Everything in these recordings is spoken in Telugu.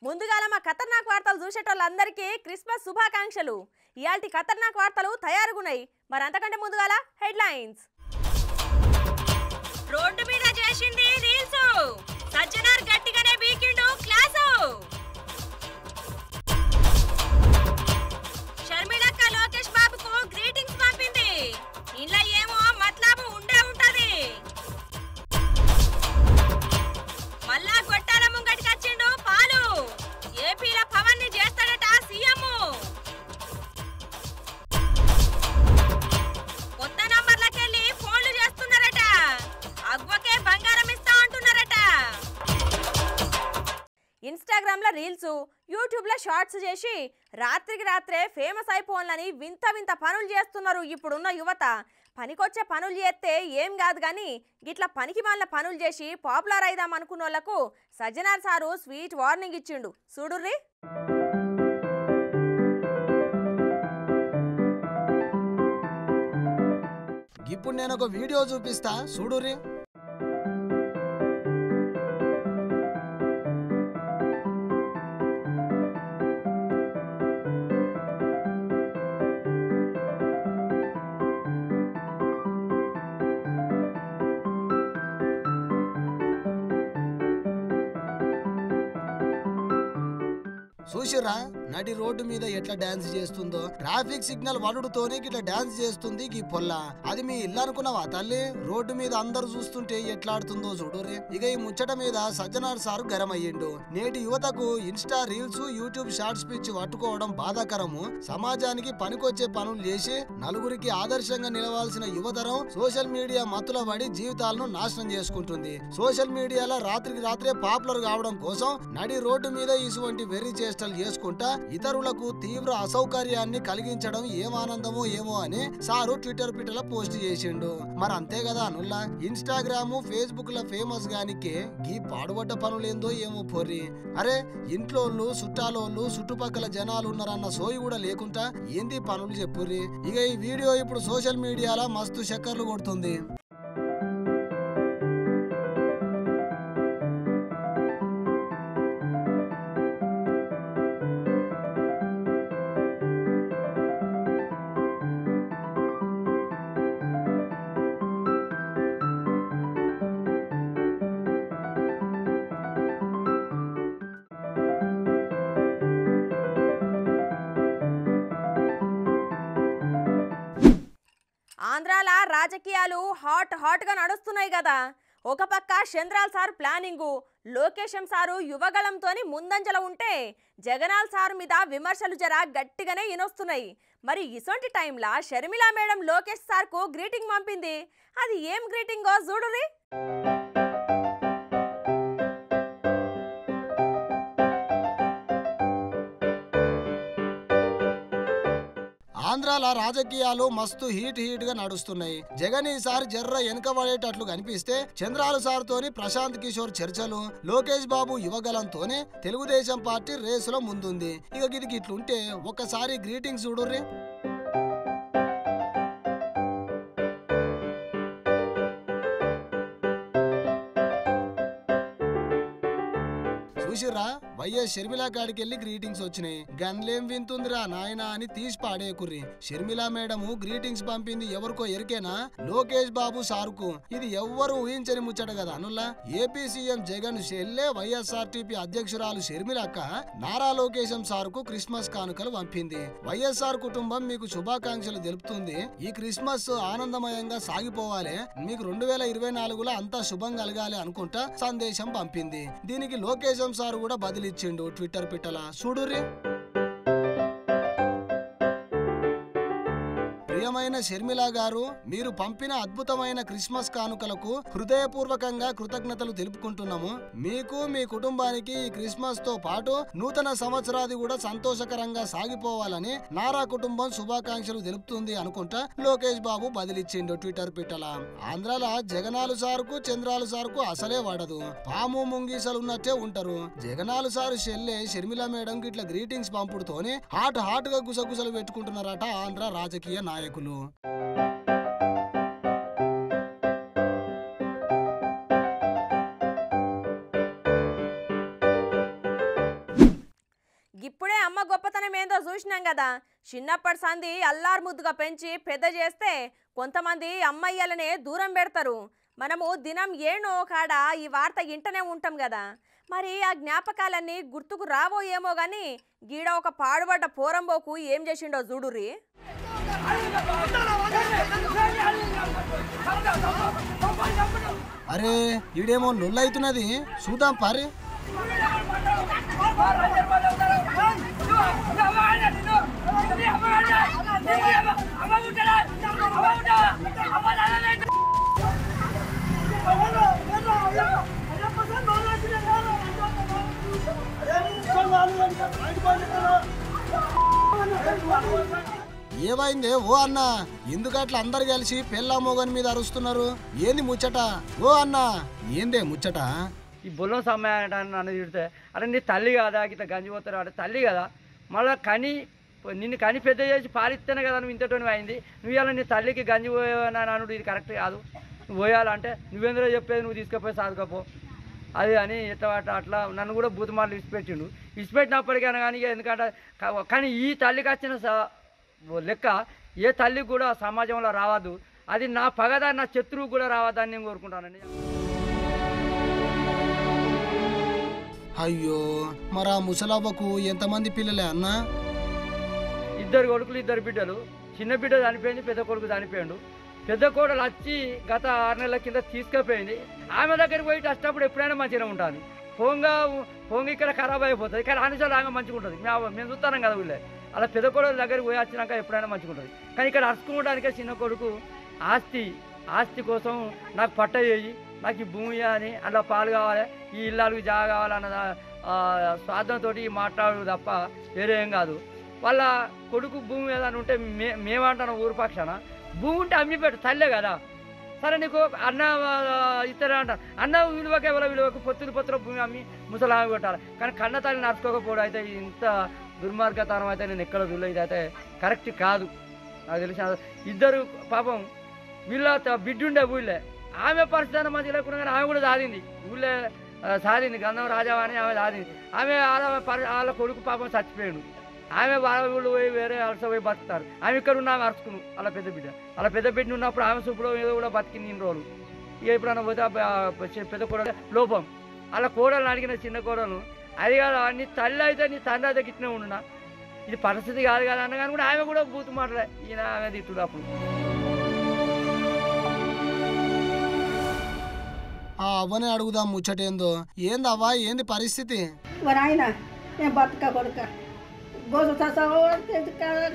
ముందుగాల మా ఖతర్నాక్ వార్తలు చూసేటోళ్ళందరికీ క్రిస్మస్ శుభాకాంక్షలు. ఇయాల్టి ఖతర్నాక్ వార్తలు తయారుగున్నాయి. మరి అంతకంటే ముందుగాల హెడ్లైన్స్. రోడ్డు మీద చేసింది రీల్స్, సజ్జనార్ గట్టిగానే వీకెండ్ క్లాసు. షర్మిలక్క లోకేష్ బాబుకు గ్రీటింగ్స్ పంపింది. ఇంట్లో ఏమో మతలబు ఉండే ఉంటది. మళ్ళా గొట్టాల ముంగటికి వచ్చిండు పాలు. ఏపీల పవన్ ని చేస్తాడట సీఎం. కొత్త నంబర్లకెళ్ళి ఫోన్లు చేస్తున్నారట. అవ్వకే బంగారం ఇస్తా అంటున్నారట. ఇన్స్టాగ్రామ్ లో రీల్స్, యూట్యూబ్ లో షార్ట్స్ చేసి రాత్రికి రాత్రే ఫేమస్ అయిపోవాలని వింత వింత పనులు చేస్తున్నారు ఇప్పుడున్న యువత. పనికొచ్చే పనులు చేస్తే ఏం కాదు కానీ గిట్లా పనికి మాలిన పనులు చేసి పాపులర్ అయిదాం అనుకున్న వాళ్ళకు సజ్జనార్ సారు స్వీట్ వార్నింగ్ ఇచ్చిండు. చూడుర్రి. ఇప్పుడు నేను ఒక వీడియో చూపిస్తా చూడుర్రి. చూసిరా నడి రోడ్డు మీద ఎట్లా డాన్స్ చేస్తుందో. ట్రాఫిక్ సిగ్నల్ వడుడుతోనే ఇట్లా డాన్స్ చేస్తుంది ఈ పొల్ల. అది మీ ఇల్లు అనుకున్నావా తల్లి? రోడ్డు మీద అందరు చూస్తుంటే ఎట్లా ఆడుతుందో చూడురే. ఇక ఈ ముచ్చట మీద సజ్జనార్ సారు గరం అయ్యిండు. నేటి యువతకు ఇన్స్టా రీల్స్, యూట్యూబ్ షార్ట్స్ పిచ్చి పట్టుకోవడం బాధాకరము. సమాజానికి పనికొచ్చే పనులు చేసి నలుగురికి ఆదర్శంగా నిలవాల్సిన యువతరం సోషల్ మీడియా మత్తుల పడి జీవితాలను నాశనం చేసుకుంటుంది. సోషల్ మీడియాలో రాత్రికి రాత్రే పాపులర్ కావడం కోసం నడి రోడ్డు మీద ఇటువంటి వెర్రి చేష్టలు చేసుకుంటా ఇతరులకు తీవ్ర అసౌకర్యాన్ని కలిగించడం ఏం ఆనందమో ఏమో అని సారు ట్విట్టర్ పిట్టల పోస్ట్ చేసిండు. మరి అంతే కదా అనుల్లా. ఇన్స్టాగ్రామ్, ఫేస్బుక్ ల ఫేమస్ గానికే గీ పాడుబడ్డ పనులేందో ఏమో పొర్రి. అరే ఇంట్లోళ్ళు, చుట్టాలోళ్ళు, చుట్టుపక్కల జనాలు ఉన్నారన్న సోయి కూడా లేకుండా ఏంది పనులు చెప్పుర్రి. ఇక ఈ వీడియో ఇప్పుడు సోషల్ మీడియాలో మస్తు చక్కర్లు కొడుతుంది. ఆంధ్రాల రాజకీయాలు హాట్ గా నడుస్తున్నాయి కదా. ఒక పక్క చంద్రాల్ సార్ ప్లానింగు, లోకేశం సారు యువగళంతోని ముందంజల ఉంటే జగనాల్ సారు మీద విమర్శలు జర గట్టిగానే ఇనొస్తున్నాయి. మరి ఇసొంటి టైంలా షర్మిలా మేడం లోకేష్ సార్కు గ్రీటింగ్ పంపింది. అది ఏం గ్రీటింగో చూడురి. ఆంధ్రాల రాజకీయాలు మస్తు హీట్ గా నడుస్తున్నాయి. జగన్ ఈసారి జర్ర వెనకబడేటట్లు కనిపిస్తే చంద్రాలు సార్ తోని ప్రశాంత్ కిషోర్ చర్చలు, లోకేష్ బాబు యువగలంతోనే తెలుగుదేశం పార్టీ రేసులో ముందుంది. ఇక గిదికి ఇట్లుంటే ఒక్కసారి గ్రీటింగ్స్ చూడుర్రి. చూసిరా వైఎస్ షర్మిలా కాడికి వెళ్ళి గ్రీటింగ్స్ వచ్చినాయి. గన్లేం వింటుందిరా నాయనా అని తీసి పాడేకుర్రి. షర్మిలా మేడం గ్రీటింగ్స్ పంపింది ఎవరికో ఎరికేనా? లోకేష్ బాబు సార్కు. ఇది ఎవ్వరు ఊహించని ముచ్చట కదా అనుల్లా. ఏపీ సీఎం జగన్ చెల్లె వైఎస్ఆర్టీపీ అధ్యక్షురాలు షర్మిలక్క నారా లోకేశం సార్కు క్రిస్మస్ కానుకలు పంపింది. వైఎస్ఆర్ కుటుంబం మీకు శుభాకాంక్షలు తెలుపుతుంది. ఈ క్రిస్మస్ ఆనందమయంగా సాగిపోవాలి, మీకు 2024లో అంతా శుభం కలగాలి అనుకుంటా సందేశం పంపింది. దీనికి లోకేశం సార్ కూడా బదిలిచ్చిండు ట్విట్టర్ పిట్టల చూడుర్రి. ప్రియమైన షర్మిలా గారు, మీరు పంపిన అద్భుతమైన క్రిస్మస్ కానుకలకు హృదయపూర్వకంగా కృతజ్ఞతలు తెలుపుకుంటున్నాము. మీకు, మీ కుటుంబానికి ఈ క్రిస్మస్ తో పాటు నూతన సంవత్సరాది కూడా సంతోషకరంగా సాగిపోవాలని నారా కుటుంబం శుభాకాంక్షలు తెలుపుతుంది అనుకుంటా లోకేష్ బాబు బదిలిచ్చిండు ట్విట్టర్ పిట్టల. ఆంధ్రాల జగనాలు సార్కు, చంద్రాలు సార్కు అసలే వాడదు. పాము ముంగీసలు ఉన్నట్టే ఉంటారు. జగనాలు సారు చెల్లె షర్మిలా మేడం గిట్ల గ్రీటింగ్స్ పంపుడుతోనే హాట్ గా గుసగుసలు పెట్టుకుంటున్నారట ఆంధ్ర రాజకీయ నాయకులు. సినిమాలో చూసినాం కదా, చిన్నప్పటి సంది అల్లారు ముద్దుగా పెంచి పెద్ద చేస్తే కొంతమంది అమ్మయ్యలనే దూరం పెడతారు. మనము దినం ఏనో కాడ ఈ వార్త ఇంటనే ఉంటాం కదా, మరి ఆ జ్ఞాపకాలన్నీ గుర్తుకు రావో ఏమో గాని గీడ ఒక పాడుబడ్డ పోరంబోకు ఏం చేసిండో చూడుర్రి. అరే ఈడేమో లొల్లైతున్నది, చూద్దాం పారే. ఏమైందే ఓ అన్న, ఎందుకట్లా అందరు కలిసి పెళ్ళా మోగని మీద అరుస్తున్నారు? ఏంది ముచ్చట ఓ అన్న, ఏందే ముచ్చట? ఈ బొల్లం సమయం నన్ను తిడితే అరే నీ తల్లి కదా ఇట్లా గంజిపోతారు అంటే తల్లి కదా, మళ్ళీ నిన్ను కని పెద్ద చేసి పాలిస్తేనే కదా నువ్వు ఇంతటోని అయింది. నువ్వు ఇవాళ నీ తల్లికి గంజి పోయాను, ఇది కరెక్ట్ కాదు. నువ్వు పోయాలంటే నువ్వెందులో చెప్పేది, నువ్వు తీసుకపోయి సాదుకపో అది అని ఎట్లా అట్లా నన్ను కూడా బూతుమాటలు ఇచ్చిపెట్టిండు. ఇచ్చిపెట్టినప్పటికైనా కానీ ఎందుకంటే కానీ ఈ తల్లికి వచ్చిన లెక్క ఏ తల్లికి కూడా సమాజంలో రావద్దు. అది నా పగదా నా శత్రువు కూడా రావద్దని నేను కోరుకుంటానండి. అయ్యో మరి ఆ ముసలాబకు ఎంతమంది పిల్లలే అన్న? 2 కొడుకులు 2 బిడ్డలు. చిన్న బిడ్డ చనిపోయింది, పెద్ద కొడుకు చనిపోయాడు. పెద్ద కోడలు వచ్చి గత 6 నెలల కింద తీసుకుపోయింది. ఆమె దగ్గరికి పోయి వచ్చేటప్పుడు ఎప్పుడైనా మంచిగా ఉంటుంది. పొంగ ఇక్కడ ఖరాబ్ అయిపోతుంది, ఇక్కడ అనుసారం రాగా మంచిగా ఉంటుంది. మేము చూస్తాం కదా ఊళ్ళే. అలా పెద్ద కొడుకు దగ్గరికి పోయి వచ్చినాక ఎప్పుడైనా మంచిగా ఉంటుంది. కానీ ఇక్కడ అరుచుకోవడానికే చిన్న కొడుకు ఆస్తి కోసం నాకు పట్ట చేయి, నాకు ఈ భూమి అని, అలా పాలు కావాలి, ఈ ఇళ్ళకి జాగా కావాలన్న స్వార్థంతో మాట్లాడు తప్ప వేరే ఏం కాదు. వాళ్ళ కొడుకు భూమి ఏదైనా ఉంటే మేమంటాను ఊరు పక్షాన భూమి ఉంటే అమ్మి పెట్టు, తల్లే కదా. సరే నీకు అన్న ఇస్తారా అంటారు, అన్న విలువకి ఎవరో విలువకు పొత్తుల భూమి అమ్మి ముసలామి పెట్టాలి. కానీ కన్న తల్లి నడుచుకోకపోవడం అయితే ఇంత దుర్మార్గతనం అయితే నేను ఎక్కడ చూడలేదు. ఇది అయితే కరెక్ట్ కాదు. నాకు తెలిసిన 2 పాపం వీళ్ళ బిడ్డుండే ఊళ్ళే. ఆమె పరిస్థితి మంచి లేకుండా కానీ ఆమె కూడా సాధింది, ఊళ్ళే సాధింది. గంధం రాజావా అని ఆమె సాధింది. వాళ్ళ కొడుకు పాపం చచ్చిపోయాడు. ఆమె వాళ్ళు పోయి వేరే అలస పోయి బతుకుతారు. ఆమె ఇక్కడ ఉన్న ఆమె అరుచుకును వాళ్ళ పెద్ద బిడ్డ ఉన్నప్పుడు ఆమె చూపులో ఏదో కూడా బతికింది ఇన్ని రోజులు. ఇక ఎప్పుడన్నా పోతే పెద్ద కోడలు లోపం. అలా కోడలు అడిగిన చిన్న కోడలు అది కాదు, నీ తల్లి అయితే నీ తండ్రి అయితే గిట్నే ఉండునా, ఇది పరిస్థితి కాదు కదా అన్న కానీ కూడా ఆమె కూడా బూతు మాటలే. ఈయన ఆమె తిట్టుడు అప్పుడు. అవ్వనే అడుగుదాం ముచ్చటేందో. ఏందవ్వా ఏంది పరిస్థితి? ఆయన నేను బతుక కొడుక గోసు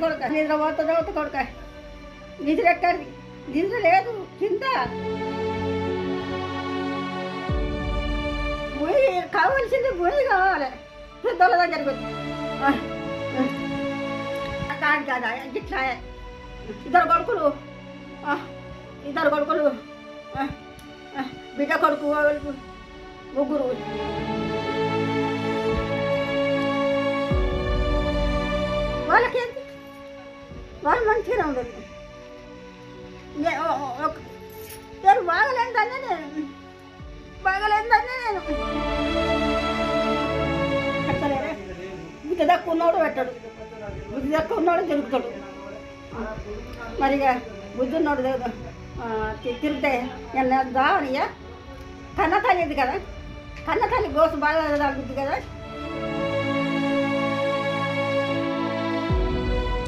కొడుక నిద్ర పోతుంది కొడుక, నిద్ర ఎక్కడి నిద్ర లేదు కింద భూమి కావాల్సింది, భూమి కావాలి. పెద్దోళ్ళ దగ్గరికి కాదు కదా ఇట్లా 2 కొడుకులు బిడ్డ కొడుకు 3 వాళ్ళకేంటి, వాళ్ళు మంచిగానే ఉండదు. నేను బాగలేదని నేను పెట్టలేరే. బుద్ధి తక్కువ ఉన్నోడు పెట్టాడు, బుద్ధి తక్కువ ఉన్నోడు తిరుగుతాడు. మరి ఇక బుద్ధి ఉన్నోడు తిరిగితే నేను దావనియా కన్న తల్లిది కదా, కన్న తల్లి గోసు బాగా తగ్గుద్ది కదా.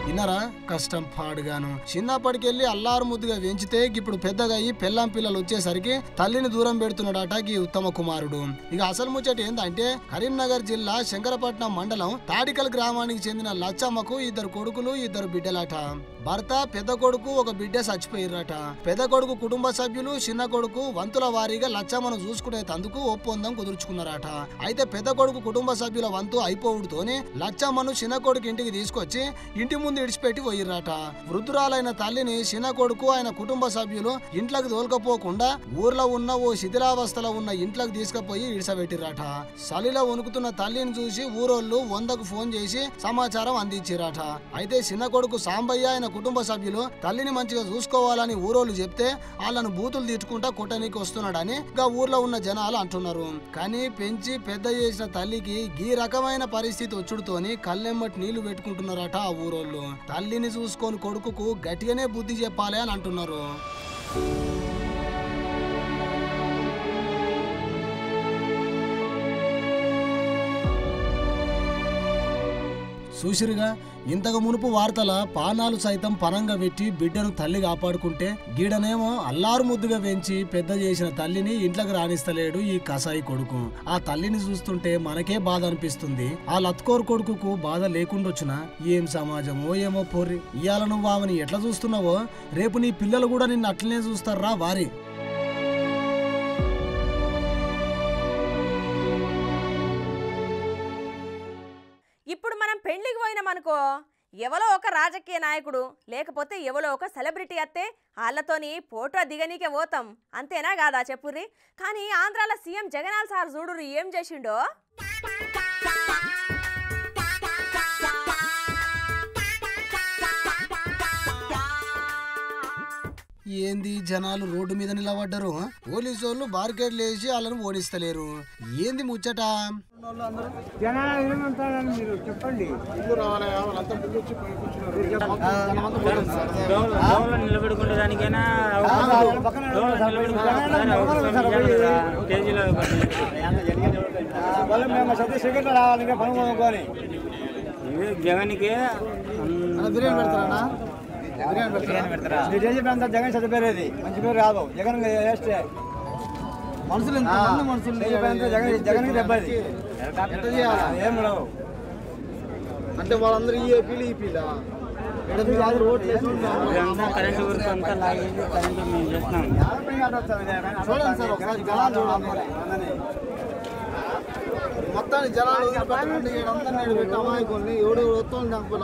విన్నారా కష్టం పాడుగాను. చిన్నప్పటికెళ్ళి అల్లారు ముద్దుగా పెంచితే ఇప్పుడు పెద్దగా అయ్యి పెళ్ళాం పిల్లలు వచ్చేసరికి తల్లిని దూరం పెడుతున్నాడట ఈ ఉత్తమ కుమారుడు. ఇక అసలు ముచ్చట ఏందంటే కరీంనగర్ జిల్లా శంకరపట్నం మండలం తాడికల్ గ్రామానికి చెందిన లచ్చమ్మకు 2 కొడుకులు 2 బిడ్డలాట. భర్త పెద్ద కొడుకు 1 బిడ్డ చచ్చిపోయిర్రట. పెద్ద కొడుకు కుటుంబ సభ్యులు చిన్న కొడుకు వంతుల వారీగా లచ్చమ్మను చూసుకునే తందుకు ఒప్పందం కుదుర్చుకున్నారట. అయితే పెద్ద కొడుకు కుటుంబ సభ్యుల వంతు అయిపోవడంతోనే లచ్చమ్మను చిన్న కొడుకు ఇంటికి తీసుకొచ్చి ఇంటి ముందు ఇడిచిపెట్టి పోయిర్రట. వృద్ధురాలైన తల్లిని చిన్న కొడుకు ఆయన కుటుంబ సభ్యులు ఇంట్లోకి తోలుకపోకుండా ఊర్లో ఉన్న ఓ శిథిలావస్థలో ఉన్న ఇంట్లోకి తీసుకుపోయి ఇడిసబెట్టిరట. చలిలో వణుకుతున్న తల్లిని చూసి ఊరోళ్ళు 100కు ఫోన్ చేసి సమాచారం అందించిరట. అయితే చిన్న కొడుకు సాంబయ్య ఆయన కుటుంబ సభ్యులు తల్లిని మంచిగా చూసుకోవాలని ఊరోళ్ళు చెప్తే వాళ్ళను బూతులు తిట్టుకుంటా కొట్టనీకి వస్తున్నాడని గా ఊర్లో ఉన్న జనాలు అంటున్నారు. కానీ పెంచి పెద్ద చేసిన తల్లికి ఈ రకమైన పరిస్థితి వచ్చుడుతోని కళ్ళెమ్మటి నీళ్లు పెట్టుకుంటున్నారట ఆ ఊరోళ్ళు. తల్లిని చూసుకొని కొడుకుకు గట్టిగానే బుద్ధి చెప్పాలి అని అంటున్నారు. చూసిరుగా ఇంతకు మునుపు వార్తల పానాలు సైతం పనంగా పెట్టి బిడ్డను తల్లి కాపాడుకుంటే గీడనేమో అల్లారు ముద్దుగా పెంచి పెద్ద చేసిన తల్లిని ఇంట్లోకి రాణిస్తలేడు ఈ కసాయి కొడుకు. ఆ తల్లిని చూస్తుంటే మనకే బాధ అనిపిస్తుంది. ఆ లత్కోరు కొడుకుకు బాధ లేకుండొచ్చునా? ఏం సమాజమో ఏమో పోర్రి. ఇయాల నువ్వు ఆమెని ఎట్లా చూస్తున్నావో రేపు నీ పిల్లలు కూడా నిన్ను అట్లనే చూస్తారా వారి. ఇప్పుడు మనం పెళ్లికి పోయినామనుకో ఎవరో ఒక రాజకీయ నాయకుడు లేకపోతే ఎవరో ఒక సెలబ్రిటీ అత్తే వాళ్ళతోని ఫోటో దిగనీకే పోతాం. అంతేనా కాదా చెప్పుర్రి? కానీ ఆంధ్రాలో సీఎం జగనాల్ సార్ చూడుర్రి ఏం చేసిండో. ఏంది జనాలు రోడ్డు మీద నిలబడ్డారు, పోలీసు వాళ్ళు బార్కెట్లు వేసి వాళ్ళని ఓడిస్తలేరు. ఏంది ముచ్చట? చెప్పండి నిలబెట్టుకునే దానికైనా జగన్కి జగన్ చదివేది మంచి పేరు రాదు. జగన్ వేస్తే మనుషులు జగన్ దెబ్బది ఏం రావు అంటే వాళ్ళందరూ ఈ ఏపీలు ఈ పీలా కరెంట్ వర్క్ అంతా లాగేసి కరెంట్ మేము చేస్తున్నాం. చూడండి సార్ మొత్తాన్ని జనాలు అందరినీ పెట్టి అమాయకుల్ని ఎవడు వస్తుంది నాకు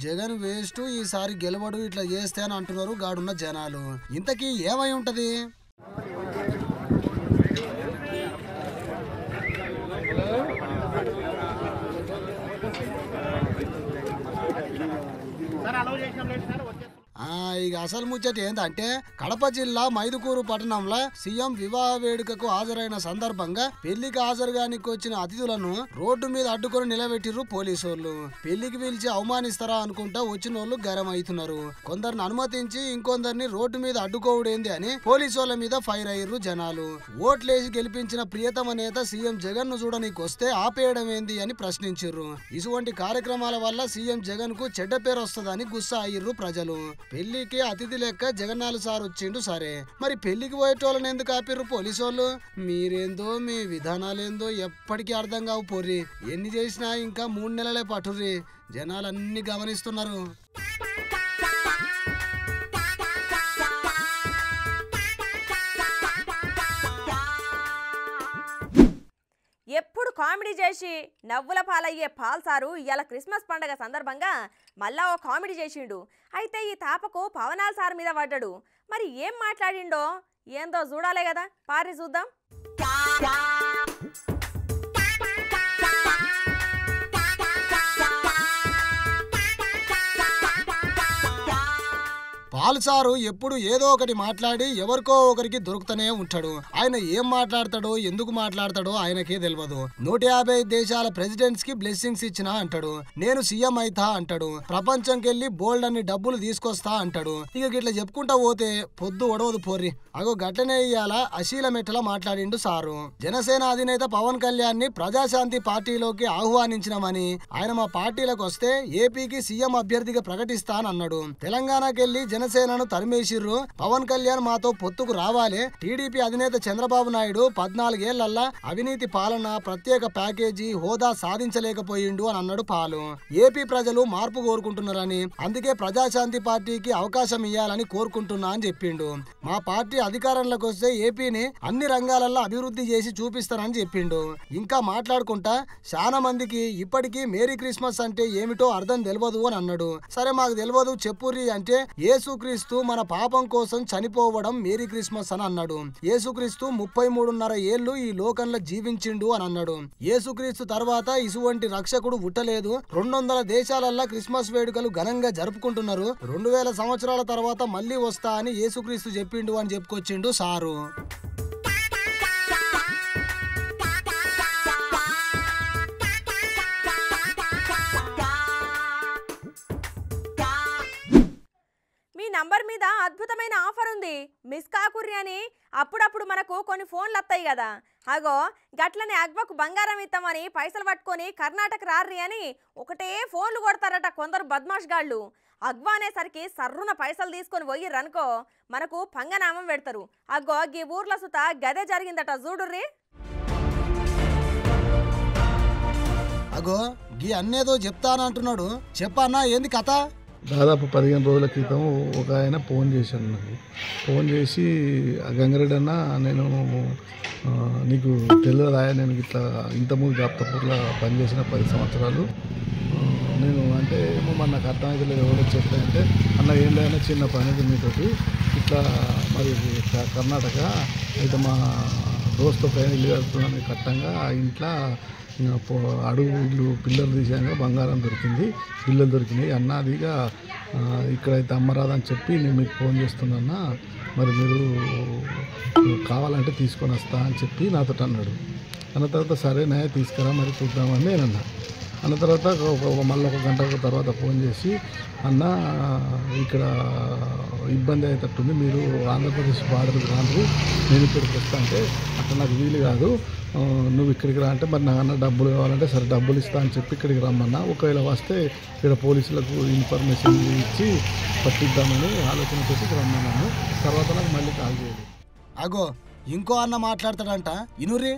జగన్ వేస్ట్, ఈసారి గెలవడు ఇట్లా చేస్తే అని అంటున్నారు గాడున్న జనాలు. ఇంతకీ ఏమై ఉంటది? ఇక అసలు ముచ్చట ఏంటంటే కడప జిల్లా మైదుకూరు పట్టణంలో సీఎం వివాహ వేడుకకు హాజరైన సందర్భంగా పెళ్లికి హాజరుగానికి వచ్చిన అతిథులను రోడ్డు మీద అడ్డుకొని నిలబెట్టిర్రు పోలీసోళ్ళు. పెళ్లికి పిలిచి అవమానిస్తారా అనుకుంటా వచ్చిన వాళ్ళు గరం అవుతున్నారు. కొందరిని అనుమతించి ఇంకొందరిని రోడ్డు మీద అడ్డుకోవడేంది అని పోలీసోళ్ళ మీద ఫైర్ అయ్యారు జనాలు. ఓట్లేసి గెలిపించిన ప్రియతమ నేత సీఎం జగన్ ను చూడనీకి వస్తే ఆపేయడం ఏంది అని ప్రశ్నించారు. ఇటువంటి కార్యక్రమాల వల్ల సీఎం జగన్ కు చెడ్డ పేరు వస్తుందని గుస్సా అయ్యారు ప్రజలు. పెళ్లికి అతిథి లెక్క జగన్నాథ్ సార్ వచ్చిండు సరే, మరి పెళ్లికి పోయేటోళ్ళని ఎందుకు ఆపిర్రు పోలీసు వాళ్ళు? మీరేందో మీ విధానాలేందో ఎప్పటికీ అర్థం కావు పోర్రి. ఎన్ని చేసినా ఇంకా 3 నెలలే పట్టుర్రి. జనాలు అన్ని గమనిస్తున్నారు. ఎప్పుడు కామెడీ చేసి నవ్వుల పాలయ్యే పాల్ సారు ఇవాళ క్రిస్మస్ పండగ సందర్భంగా మళ్ళా ఓ కామెడీ చేసిండు. అయితే ఈ తాపకు పవనాల్ సార్ మీద పడ్డాడు. మరి ఏం మాట్లాడిండో ఏందో చూడాలే కదా, పారి చూద్దాం. పాల్సారు ఎప్పుడు ఏదో ఒకటి మాట్లాడి ఎవరికో ఒకరికి దొరుకుతూనే ఉంటాడు. ఆయన ఏం మాట్లాడతాడో ఎందుకు మాట్లాడతాడో ఆయనకే తెలియదు. 150 దేశాల ప్రెసిడెంట్స్ కి బ్లెస్సింగ్స్ ఇచ్చినా అంటాడు. నేను సీఎం అయితా అంటాడు. ప్రపంచంకెళ్ళి బోల్డ్ అన్ని డబ్బులు తీసుకొస్తా అంటాడు. ఇక గిట్లా చెప్పుకుంటా పోతే పొద్దు ఒడవదు పోర్రి. అగో గట్లనే ఇయ్యాల అశీల మెట్టలా మాట్లాడిండు సారు. జనసేన అధినేత పవన్ కళ్యాణ్ ని ప్రజాశాంతి పార్టీలోకి ఆహ్వానించినామని, ఆయన మా పార్టీలకు వస్తే ఏపీకి సీఎం అభ్యర్థిగా ప్రకటిస్తానన్నాడు. తెలంగాణకెళ్లి జనసేనను తరిమేసిర్రు. పవన్ కళ్యాణ్ మాతో పొత్తుకు రావాలి. టీడీపీ అధినేత చంద్రబాబు నాయుడు 14 ఏళ్లల్లా అవినీతి పాలన, ప్రత్యేక ప్యాకేజీ హోదా సాధించలేకపోయిండు అని అన్నాడు పాలు. ఏపీ ప్రజలు మార్పు కోరుకుంటున్నారని, అందుకే ప్రజాశాంతి పార్టీకి అవకాశం ఇవ్వాలని కోరుకుంటున్నా అని చెప్పిండు. మా పార్టీ అధికారంలోకి వస్తే ఏపీని అన్ని రంగాలలో అభివృద్ధి చేసి చూపిస్తానని చెప్పిండు. ఇంకా మాట్లాడుకుంటా చాలా మందికి ఇప్పటికీ మేరీ క్రిస్మస్ అంటే ఏమిటో అర్థం తెలియదు అని అన్నాడు. సరే మాకు తెలియదు చెప్పుర్రి అంటే, యేసుక్రీస్తు మన పాపం కోసం చనిపోవడం మేరీ క్రిస్మస్ అని అన్నాడు. యేసుక్రీస్తు 33.5 ఏళ్లు ఈ లోకంలో జీవించిండు అని అన్నాడు. యేసుక్రీస్తు తర్వాత ఇటువంటి రక్షకుడు పుట్టలేదు. 200 దేశాలల్లో క్రిస్మస్ వేడుకలు ఘనంగా జరుపుకుంటున్నారు. 2000 సంవత్సరాల తర్వాత మళ్ళీ వస్తా అని యేసుక్రీస్తు చెప్పిండు అని చెప్పుకొచ్చిండు సారు. నంబర్ మీద అద్భుతమైన ఆఫర్ ఉంది, మిస్ కాకుర్రి అని. అప్పుడప్పుడు మనకు కొన్ని ఫోన్లు వస్తాయి కదా, అగో గట్లనే అగ్వకు బంగారం ఇస్తామని పైసలు పట్టుకొని కర్ణాటక రార్రి అని ఒకటే ఫోన్లు కొడతారట కొందరు బద్మాష్ గాళ్ళు. అగ్వా అనేసరికి సర్రున పైసలు తీసుకొని పోయిర్రనుకో మనకు పంగనామం పెడతారు. అగ్గో గీ ఊర్ల సుత గదే జరిగిందట చూడుర్రి. అగో గీ అన్నేదో చెప్తానంటున్నాడు, చెప్పన్నా ఏంది కథ? దాదాపు 15 రోజుల క్రితం ఒక ఆయన ఫోన్ చేశాను నాకు. ఫోన్ చేసి, గంగారెడ్డి అన్న నేను నీకు తెలియదా, నేను ఇట్లా ఇంతకుముందు జాబ్తపూర్లో పనిచేసిన 10 సంవత్సరాలు నేను అంటే ఏమో మరి నాకు అర్థమైతే లేదు ఎవరో చెప్తానంటే, అన్న ఏం లేదన్నా చిన్న పని మీతోటి ఇట్లా మరి కర్ణాటక అయితే మా దోస్తు పైన ఇల్లు కడుతున్నాను కట్టంగా ఆ ఇంట్లో అడుగు ఇల్లు పిల్లలు తీసాక బంగారం దొరికింది, పిల్లలు దొరికినాయి అన్న. అదిగా ఇక్కడైతే అమ్మరాదని చెప్పి నేను మీకు ఫోన్ చేస్తున్నా, మరి మీరు కావాలంటే తీసుకొని వస్తా అని చెప్పి నాతో అన్నాడు. అన్న తర్వాత సరేనా తీసుకురా మరి చూద్దామని నేను అన్నా. అన్న తర్వాత మళ్ళీ ఒక గంట తర్వాత ఫోన్ చేసి, అన్న ఇక్కడ ఇబ్బంది అయ్యేటట్టుంది, మీరు ఆంధ్రప్రదేశ్ బార్డర్కి రాండి, నేను ఇక్కడికి వస్తా అంటే అక్కడ నాకు వీలు కాదు, నువ్వు ఇక్కడికి రా అంటే మరి నాన్న డబ్బులు కావాలంటే సరే డబ్బులు ఇస్తా అని చెప్పి ఇక్కడికి రమ్మన్నా. ఒకవేళ వస్తే ఇక్కడ పోలీసులకు ఇన్ఫర్మేషన్ ఇచ్చి పట్టిద్దామని ఆలోచనతోటి రమ్మన్నాను. తర్వాత నాకు మళ్ళీ కాల్ చేయాలి. అగో ఇంకో అన్న మాట్లాడతాడంట ఇనురి.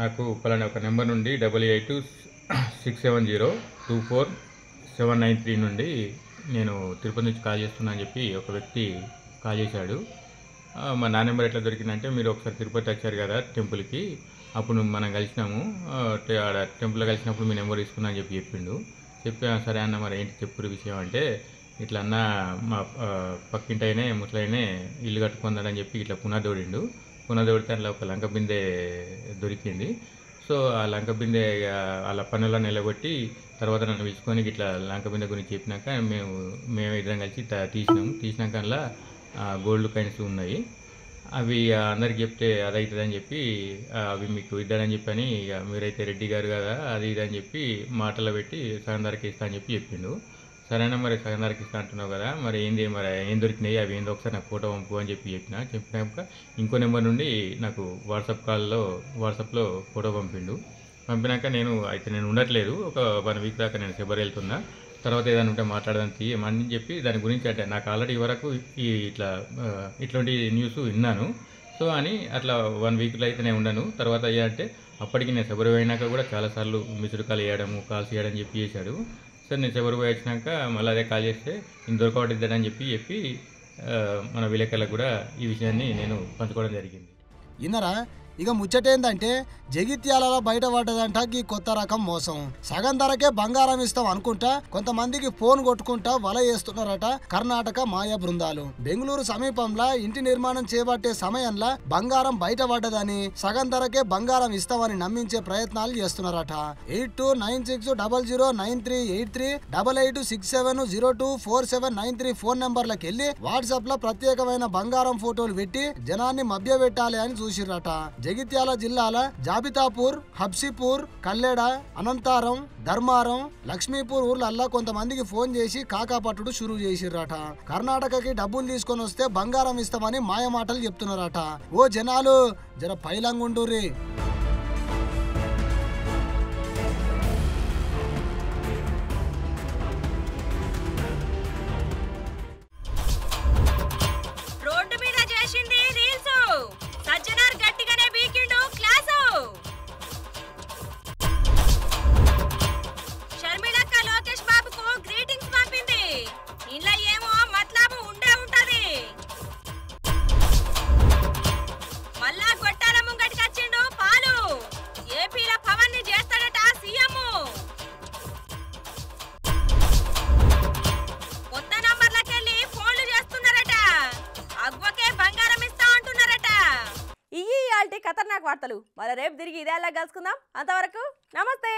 నాకు పలానా ఒక నెంబర్ నుండి 8867024793 నుండి నేను తిరుపతి నుంచి కాల్ చేస్తున్నా అని చెప్పి ఒక వ్యక్తి కాల్ చేశాడు. మా నా నెంబర్ ఎట్లా దొరికిందంటే, మీరు ఒకసారి తిరుపతి వచ్చారు కదా టెంపుల్కి, అప్పుడు మనం కలిసినాము, ఆడ టెంపుల్లో కలిసినప్పుడు మీ నెంబర్ తీసుకున్నా అని చెప్పిండు. సరే అన్న మరి ఏంటి చెప్పురు విషయం అంటే, ఇట్లా అన్న మా పక్కింటైనే ముసలైనే ఇల్లు కట్టుకుందాడని చెప్పి ఇట్లా పునాదోడిండు. పునాదోడితే అట్లా ఒక లంక బిందె దొరికింది. సో ఆ లంక బిందె వాళ్ళ పనుల్లో నిలబెట్టి తర్వాత నన్ను పిలుచుకొని ఇట్లా లంక బిందె గురించి చెప్పినాక మేము ఇద్దరం కలిసి తీసినాక అలా గోల్డ్ కాయిన్స్ ఉన్నాయి, అవి అందరికి చెప్తే అది అవుతుందని చెప్పి అవి మీకు ఇద్దానని చెప్పని, ఇక మీరైతే రెడ్డి గారు కదా అది ఇది అని చెప్పి మాటలో పెట్టి సగం ధరకి ఇస్తా అని చెప్పిండు. సరేనా మరి సగం ధరకి ఇస్తా అంటున్నావు కదా, మరి ఏంది మరి ఏం దొరికినాయి అవి ఏందో ఒకసారి నాకు ఫోటో పంపు అని చెప్పినాక ఇంకో నెంబర్ నుండి నాకు వాట్సాప్లో ఫోటో పంపినాక నేను ఉండట్లేదు, ఒక 1 వీక్ దాకా నేను ఫిబ్రవరి వెళ్తున్నా, తర్వాత ఏదైనా ఉంటే మాట్లాడడానికి తీయమని చెప్పి దాని గురించి అంటే నాకు ఆల్రెడీ వరకు ఇట్లాంటి న్యూస్ విన్నాను. సో అని అట్లా 1 వీక్లో అయితే నేను ఉండను. తర్వాత అయ్యాలంటే అప్పటికి నేను ఫిబ్రవరి అయినాక కూడా చాలాసార్లు మిస్డ్ కాల్ చేయడము కాల్స్ చేయడం చెప్పి చేశాడు. సరే నేను ఫిబ్రవరి వచ్చినాక మళ్ళీ అదే కాల్ చేస్తే నేను దొరకబట్టి ఇద్దాడని చెప్పి మన విలేకరులకు కూడా ఈ విషయాన్ని నేను పంచుకోవడం జరిగింది. ఇన్నరా ఇక ముచ్చటేందంటే, జగిత్యాలలో బయటపడ్డదంట ఈ కొత్త రకం మోసం. సగం ధరకే బంగారం ఇస్తాం అనుకుంటా కొంతమందికి ఫోన్ కొట్టుకుంటా వల వేస్తున్నారట కర్ణాటక మాయా బృందాలు. బెంగళూరు సమీపంలో ఇంటి నిర్మాణం చేపట్టే సమయంలో బంగారం బయటపడ్డదని, సగం ధరకే బంగారం ఇస్తామని నమ్మించే ప్రయత్నాలు చేస్తున్నారట. 8296009383 8867024793 ఫోన్ నంబర్లకు వెళ్లి వాట్సాప్ లో ప్రత్యేకమైన బంగారం ఫోటోలు పెట్టి జనాన్ని మభ్యపెట్టాలి అని చూసిరట. జగిత్యాల జిల్లాల జాబితాపూర్, హబ్సిపూర్, కల్లెడ, అనంతారం, ధర్మారం, లక్ష్మీపూర్ ఊర్లల్లా కొంతమందికి ఫోన్ చేసి కాకాపట్టుడు షురూ చేసిర్రట. కర్ణాటకకి డబ్బులు తీసుకొని వస్తే బంగారం ఇస్తామని మాయమాటలు చెప్తున్నారట. ఓ జనాలు జర పైలంగుండుర్రి. ఇవాల్టి ఖతర్నాక్ వార్తలు. మళ్ళీ రేపు తిరిగి ఇదే అలా కలుసుకుందాం. అంతవరకు నమస్తే.